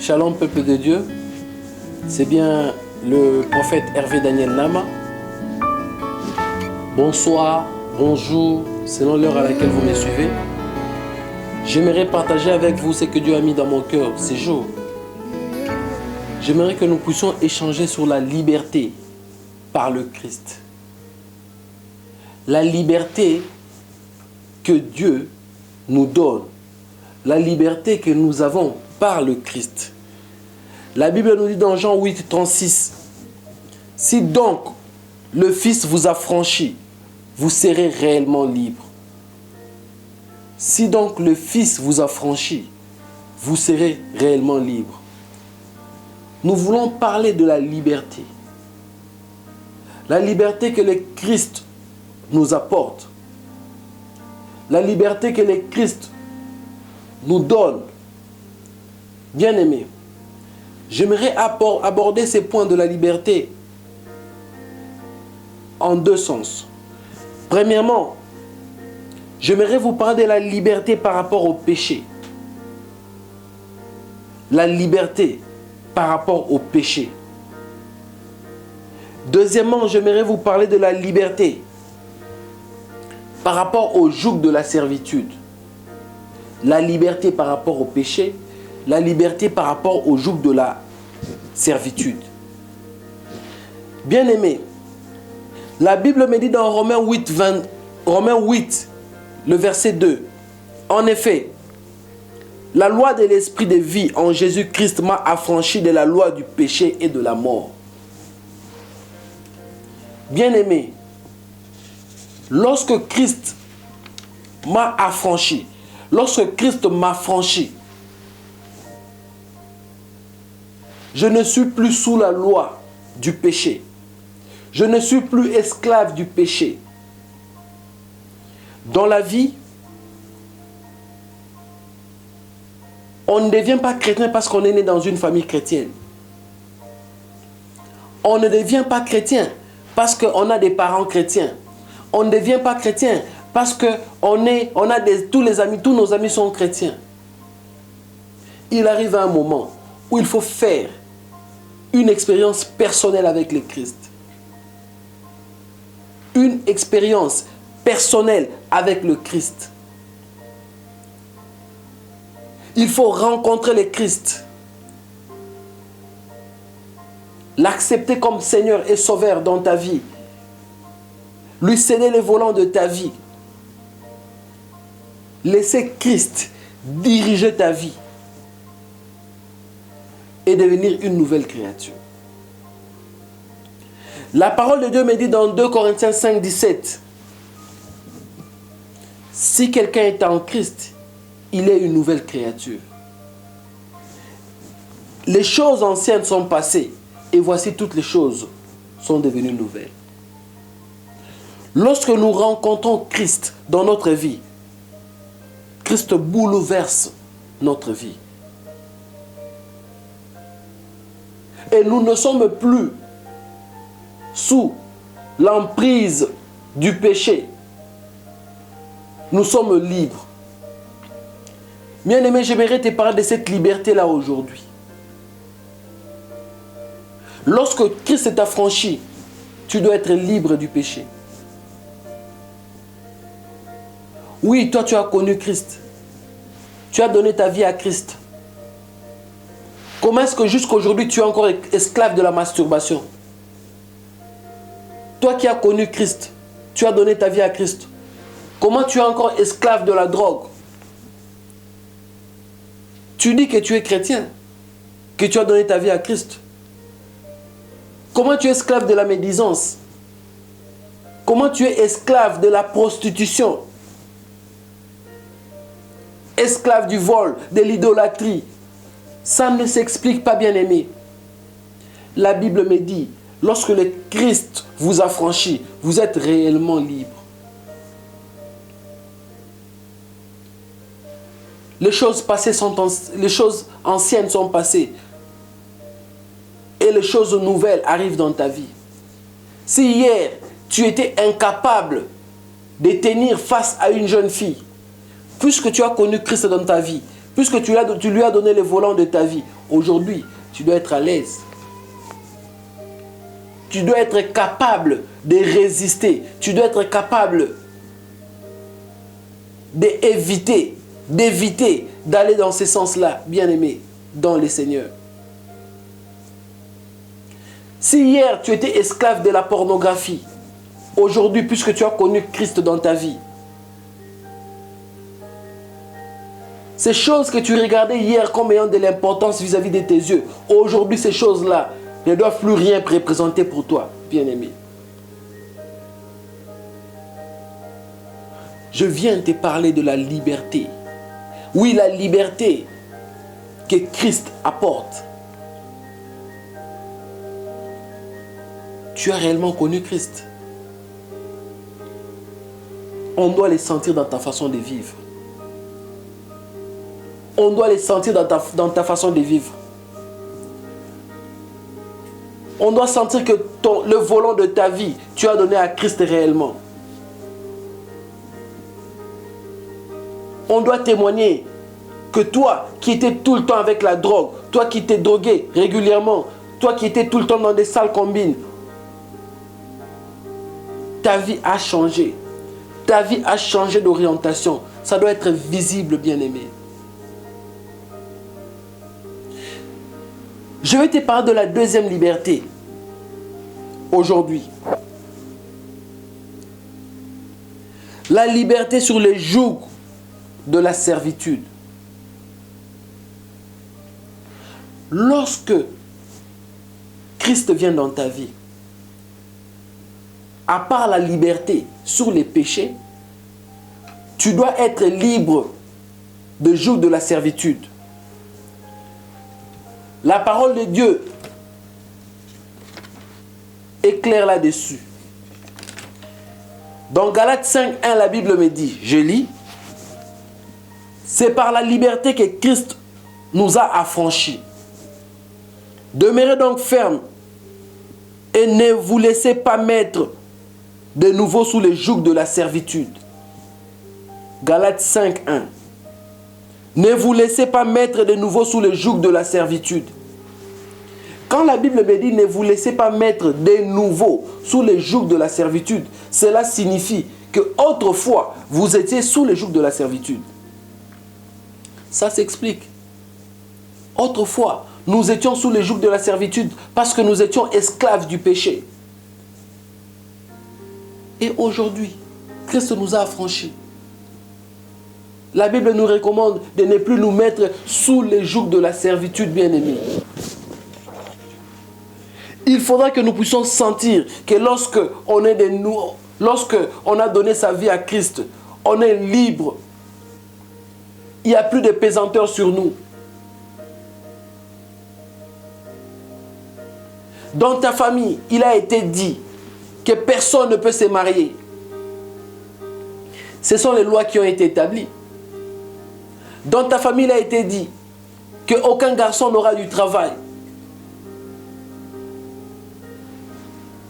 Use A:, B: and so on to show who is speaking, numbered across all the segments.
A: Shalom peuple de Dieu, c'est bien le prophète Hervé Daniel Nama. Bonsoir, bonjour, selon l'heure à laquelle vous me suivez. J'aimerais partager avec vous ce que Dieu a mis dans mon cœur ces jours. J'aimerais que nous puissions échanger sur la liberté par le Christ. La liberté que Dieu nous donne, la liberté que nous avons par le Christ. La Bible nous dit dans Jean 8, 36, « Si donc le Fils vous a franchi, vous serez réellement libre. » Si donc le Fils vous a franchi, vous serez réellement libre. Nous voulons parler de la liberté. La liberté que le Christ nous apporte. La liberté que le Christ nous donne. Bien-aimés, j'aimerais aborder ces points de la liberté en deux sens. Premièrement, j'aimerais vous parler de la liberté par rapport au péché. La liberté par rapport au péché. Deuxièmement, j'aimerais vous parler de la liberté par rapport au joug de la servitude. La liberté par rapport au péché, la liberté par rapport au joug de la servitude. Bien-aimés, la Bible me dit dans Romains 8, le verset 2, « En effet, la loi de l'esprit de vie en Jésus-Christ m'a affranchi de la loi du péché et de la mort. » Bien-aimés, lorsque Christ m'a affranchi, lorsque Christ m'a franchi, je ne suis plus sous la loi du péché. Je ne suis plus esclave du péché. Dans la vie, on ne devient pas chrétien parce qu'on est né dans une famille chrétienne. On ne devient pas chrétien parce qu'on a des parents chrétiens. On ne devient pas chrétien parce que tous nos amis sont chrétiens. Il arrive un moment où il faut faire une expérience personnelle avec le Christ. Une expérience personnelle avec le Christ. Il faut rencontrer le Christ. L'accepter comme Seigneur et Sauveur dans ta vie. Lui céder les volants de ta vie. Laisser Christ diriger ta vie. Et devenir une nouvelle créature. La parole de Dieu me dit dans 2 Corinthiens 5, 17. Si quelqu'un est en Christ, il est une nouvelle créature. Les choses anciennes sont passées et voici toutes les choses sont devenues nouvelles. Lorsque nous rencontrons Christ dans notre vie, Christ bouleverse notre vie. Et nous ne sommes plus sous l'emprise du péché. Nous sommes libres. Bien-aimé, j'aimerais te parler de cette liberté-là aujourd'hui. Lorsque Christ t'a franchi, tu dois être libre du péché. Oui, toi tu as connu Christ. Tu as donné ta vie à Christ. Comment est-ce que jusqu'à aujourd'hui tu es encore esclave de la masturbation? Toi qui as connu Christ, tu as donné ta vie à Christ. Comment tu es encore esclave de la drogue? Tu dis que tu es chrétien, que tu as donné ta vie à Christ. Comment tu es esclave de la médisance? Comment tu es esclave de la prostitution? Esclave du vol, de l'idolâtrie? Ça ne s'explique pas, bien-aimé. La Bible me dit, lorsque le Christ vous a franchi, vous êtes réellement libre. Les choses anciennes sont passées. Et les choses nouvelles arrivent dans ta vie. Si hier, tu étais incapable de tenir face à une jeune fille, puisque tu as connu Christ dans ta vie, Puisque tu lui as donné le volant de ta vie, aujourd'hui, tu dois être à l'aise. Tu dois être capable de résister. Tu dois être capable d'éviter d'aller dans ce sens-là, bien-aimé, dans le Seigneur. Si hier tu étais esclave de la pornographie, aujourd'hui, puisque tu as connu Christ dans ta vie, ces choses que tu regardais hier comme ayant de l'importance vis-à-vis de tes yeux, aujourd'hui, ces choses-là ne doivent plus rien représenter pour toi, bien-aimé. Je viens te parler de la liberté. Oui, la liberté que Christ apporte. Tu as réellement connu Christ. On doit les sentir dans ta façon de vivre. On doit les sentir dans ta façon de vivre. On doit sentir que le volant de ta vie, tu as donné à Christ réellement. On doit témoigner que toi qui étais tout le temps avec la drogue, toi qui t'es drogué régulièrement, toi qui étais tout le temps dans des sales combines, ta vie a changé. Ta vie a changé d'orientation. Ça doit être visible, bien-aimé. Je vais te parler de la deuxième liberté. Aujourd'hui. La liberté sur le joug de la servitude. Lorsque Christ vient dans ta vie, à part la liberté sur les péchés, tu dois être libre de joug de la servitude. La parole de Dieu est claire là-dessus. Dans Galates 5:1, la Bible me dit, je lis, c'est par la liberté que Christ nous a affranchis. Demeurez donc fermes et ne vous laissez pas mettre de nouveau sous le joug de la servitude. Galates 5:1. Ne vous laissez pas mettre de nouveau sous le joug de la servitude. Quand la Bible me dit ne vous laissez pas mettre de nouveau sous le joug de la servitude, cela signifie que autrefois vous étiez sous le joug de la servitude. Ça s'explique. Autrefois, nous étions sous le joug de la servitude parce que nous étions esclaves du péché. Et aujourd'hui, Christ nous a affranchis. La Bible nous recommande de ne plus nous mettre sous le joug de la servitude, bien-aimés. Il faudra que nous puissions sentir que lorsque on a donné sa vie à Christ, on est libre. Il n'y a plus de pesanteur sur nous. Dans ta famille, il a été dit que personne ne peut se marier. Ce sont les lois qui ont été établies. Dans ta famille, il a été dit qu'aucun garçon n'aura du travail.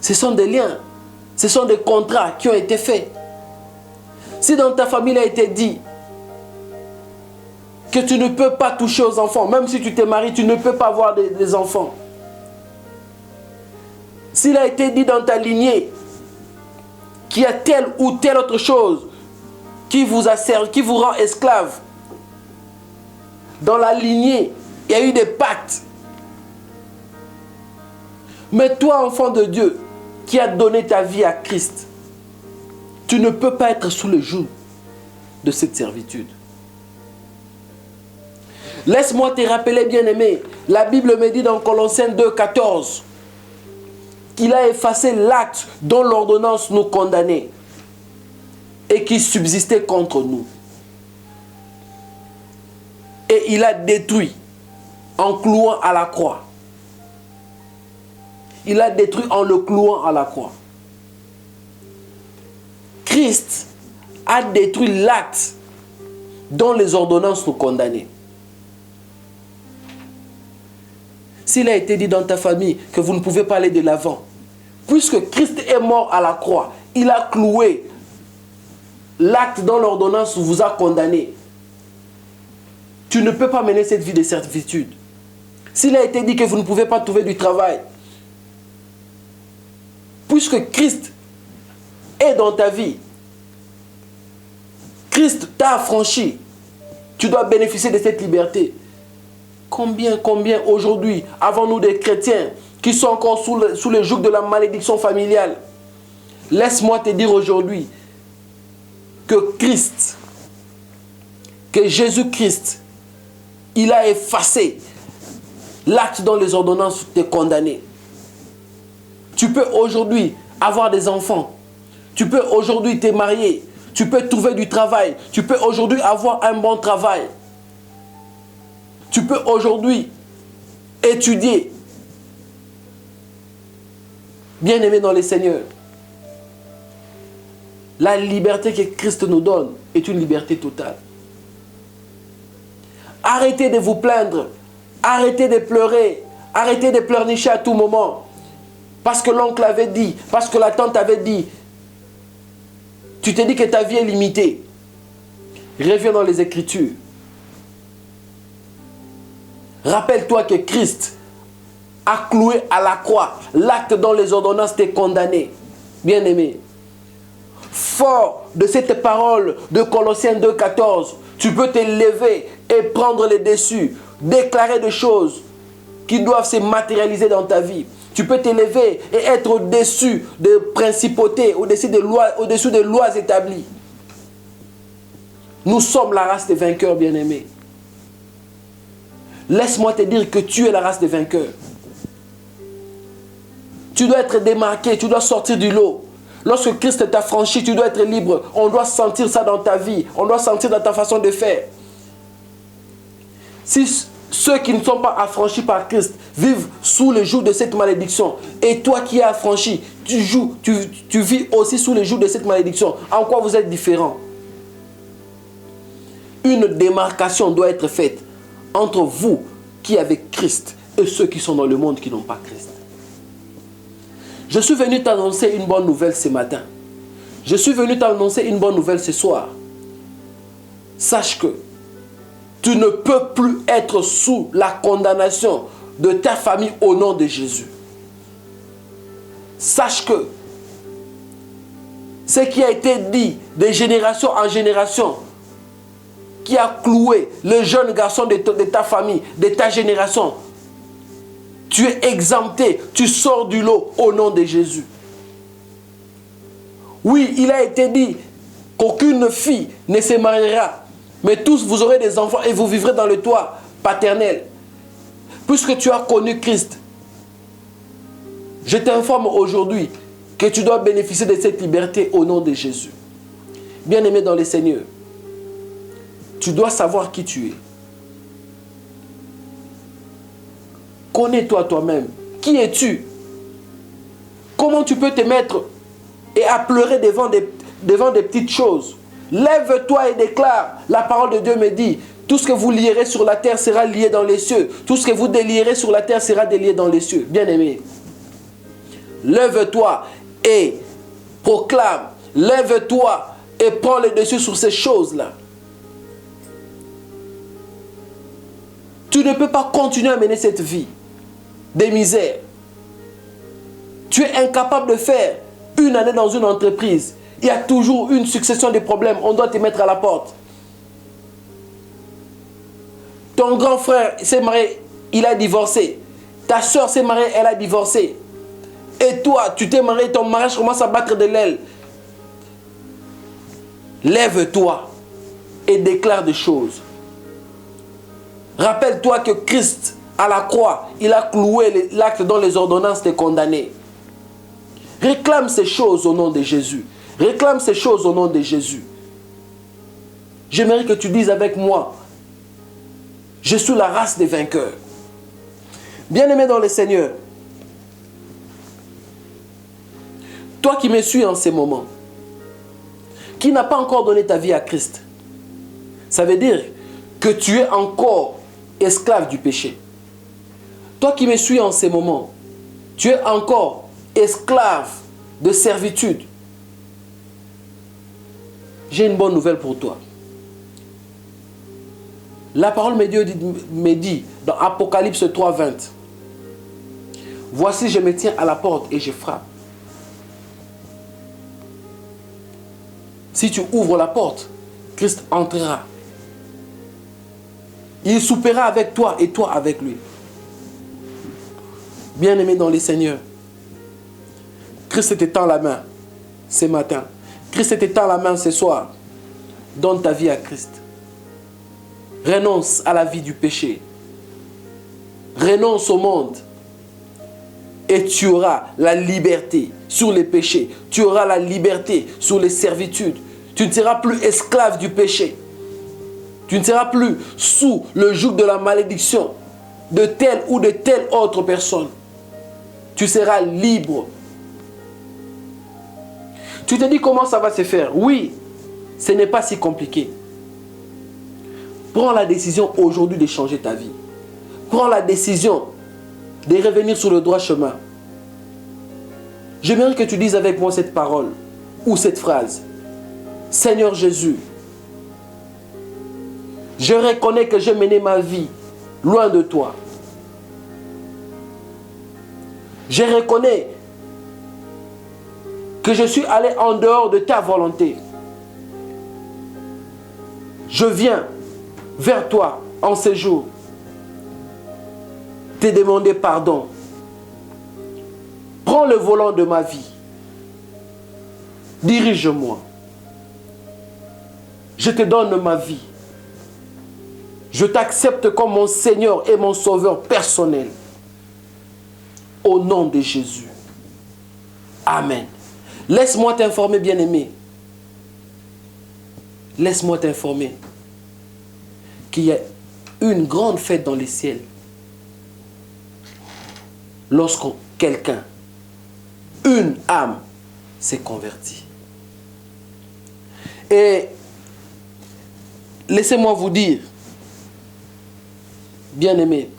A: Ce sont des liens, ce sont des contrats qui ont été faits. Si dans ta famille, il a été dit que tu ne peux pas toucher aux enfants, même si tu t'es marié, tu ne peux pas avoir des enfants. S'il a été dit dans ta lignée qu'il y a telle ou telle autre chose qui vous a servi, qui vous rend esclave, dans la lignée, il y a eu des pactes. Mais toi, enfant de Dieu, qui a donné ta vie à Christ, tu ne peux pas être sous le joug de cette servitude. Laisse-moi te rappeler, bien-aimé, la Bible me dit dans Colossiens 2:14 qu'il a effacé l'acte dont l'ordonnance nous condamnait et qui subsistait contre nous. Et il a détruit en clouant à la croix. Il a détruit en le clouant à la croix. Christ a détruit l'acte dont les ordonnances nous condamnaient. S'il a été dit dans ta famille que vous ne pouvez pas aller de l'avant, puisque Christ est mort à la croix, il a cloué l'acte dont l'ordonnance vous a condamné. tu ne peux pas mener cette vie de servitude. S'il a été dit que vous ne pouvez pas trouver du travail, puisque Christ est dans ta vie, Christ t'a affranchi, tu dois bénéficier de cette liberté. Combien aujourd'hui avons-nous des chrétiens qui sont encore sous le joug de la malédiction familiale? Laisse-moi te dire aujourd'hui que Christ, que Jésus-Christ, il a effacé l'acte dont les ordonnances te condamnaient. Tu peux aujourd'hui avoir des enfants. Tu peux aujourd'hui te marier. Tu peux trouver du travail. Tu peux aujourd'hui avoir un bon travail. Tu peux aujourd'hui étudier. Bien-aimé dans le Seigneur, la liberté que Christ nous donne est une liberté totale. Arrêtez de vous plaindre. Arrêtez de pleurer. Arrêtez de pleurnicher à tout moment. Parce que l'oncle avait dit, parce que la tante avait dit. Tu te dis que ta vie est limitée. Reviens dans les Écritures. Rappelle-toi que Christ a cloué à la croix l'acte dont les ordonnances t'ont condamné. Bien-aimé. Fort de cette parole de Colossiens 2,14, tu peux te lever et prendre les dessus, déclarer des choses qui doivent se matérialiser dans ta vie. Tu peux te lever et être au-dessus des principautés, au-dessus des lois établies. Nous sommes la race des vainqueurs, bien-aimés. Laisse-moi te dire que tu es la race des vainqueurs. Tu dois être démarqué, tu dois sortir du lot. Lorsque Christ t'a franchi, tu dois être libre. On doit sentir ça dans ta vie. On doit sentir dans ta façon de faire. Si ceux qui ne sont pas affranchis par Christ vivent sous le joug de cette malédiction, et toi qui es affranchi, tu vis aussi sous le joug de cette malédiction, en quoi vous êtes différents? Une démarcation doit être faite entre vous qui avez Christ et ceux qui sont dans le monde qui n'ont pas Christ. Je suis venu t'annoncer une bonne nouvelle ce matin. Je suis venu t'annoncer une bonne nouvelle ce soir. Sache que tu ne peux plus être sous la condamnation de ta famille au nom de Jésus. Sache que ce qui a été dit de génération en génération, qui a cloué le jeune garçon de ta famille, de ta génération, tu es exempté, tu sors du lot au nom de Jésus. Oui, il a été dit qu'aucune fille ne se mariera, mais tous vous aurez des enfants et vous vivrez dans le toit paternel. Puisque tu as connu Christ, je t'informe aujourd'hui que tu dois bénéficier de cette liberté au nom de Jésus. Bien-aimé dans le Seigneur, tu dois savoir qui tu es. Connais-toi toi-même. Qui es-tu? Comment tu peux te mettre et à pleurer devant des petites choses? Lève-toi et déclare. La parole de Dieu me dit, tout ce que vous lierez sur la terre sera lié dans les cieux. Tout ce que vous délierez sur la terre sera délié dans les cieux. Bien-aimé, lève-toi et proclame. Lève-toi et prends le dessus sur ces choses-là. Tu ne peux pas continuer à mener cette vie de misère. Tu es incapable de faire une année dans une entreprise. Il y a toujours une succession de problèmes. On doit te mettre à la porte. Ton grand frère s'est marié, il a divorcé. Ta soeur s'est mariée, elle a divorcé. Et toi, tu t'es marié, ton mariage commence à battre de l'aile. Lève-toi et déclare des choses. Rappelle-toi que Christ, à la croix, il a cloué l'acte dont les ordonnances t'ont condamné. Réclame ces choses au nom de Jésus. Réclame ces choses au nom de Jésus. J'aimerais que tu dises avec moi, je suis la race des vainqueurs. Bien-aimé dans le Seigneur, toi qui me suis en ces moments, qui n'a pas encore donné ta vie à Christ, ça veut dire que tu es encore esclave du péché. Toi qui me suis en ces moments, tu es encore esclave de servitude. J'ai une bonne nouvelle pour toi. La parole me dit dans Apocalypse 3, 20. Voici, je me tiens à la porte et je frappe. Si tu ouvres la porte, Christ entrera. Il soupera avec toi et toi avec lui. Bien-aimé dans les Seigneurs, Christ te tend la main ce matin. Christ te tend la main ce soir. Donne ta vie à Christ. Renonce à la vie du péché. Renonce au monde. Et tu auras la liberté sur les péchés. Tu auras la liberté sur les servitudes. Tu ne seras plus esclave du péché. Tu ne seras plus sous le joug de la malédiction de telle ou de telle autre personne. Tu seras libre. Tu te dis comment ça va se faire? Oui, ce n'est pas si compliqué. Prends la décision aujourd'hui de changer ta vie. Prends la décision de revenir sur le droit chemin. J'aimerais que tu dises avec moi cette parole ou cette phrase. Seigneur Jésus, je reconnais que j'ai mené ma vie loin de toi. Je reconnais que je suis allé en dehors de ta volonté. Je viens vers toi en ces jours, te demander pardon. Prends le volant de ma vie. Dirige-moi. Je te donne ma vie. Je t'accepte comme mon Seigneur et mon Sauveur personnel. Au nom de Jésus. Amen. Laisse-moi t'informer, bien-aimé. Laisse-moi t'informer qu'il y a une grande fête dans les ciels. Lorsque quelqu'un, une âme, s'est convertie. Et laissez-moi vous dire, bien-aimés,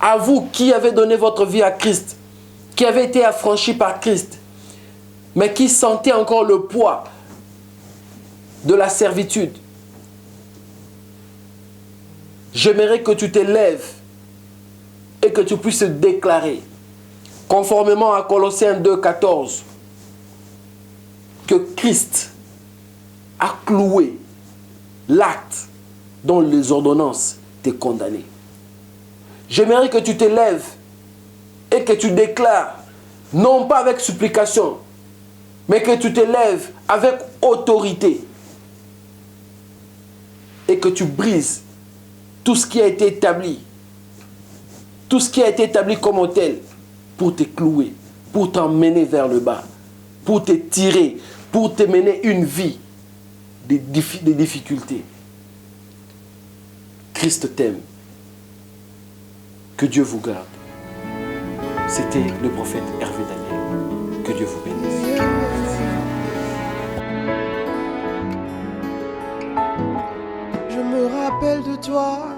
A: à vous qui avez donné votre vie à Christ, qui avez été affranchis par Christ, mais qui sentez encore le poids de la servitude, j'aimerais que tu te lèves et que tu puisses déclarer, conformément à Colossiens 2, 14, que Christ a cloué l'acte dont les ordonnances te condamnaient. J'aimerais que tu te lèves et que tu déclares, non pas avec supplication, mais que tu te lèves avec autorité et que tu brises tout ce qui a été établi, tout ce qui a été établi comme tel pour te clouer, pour t'emmener vers le bas, pour te tirer, pour te mener une vie de difficultés. Christ t'aime. Que Dieu vous garde. C'était le prophète Hervé Daniel. Que Dieu vous bénisse.
B: Je me rappelle de toi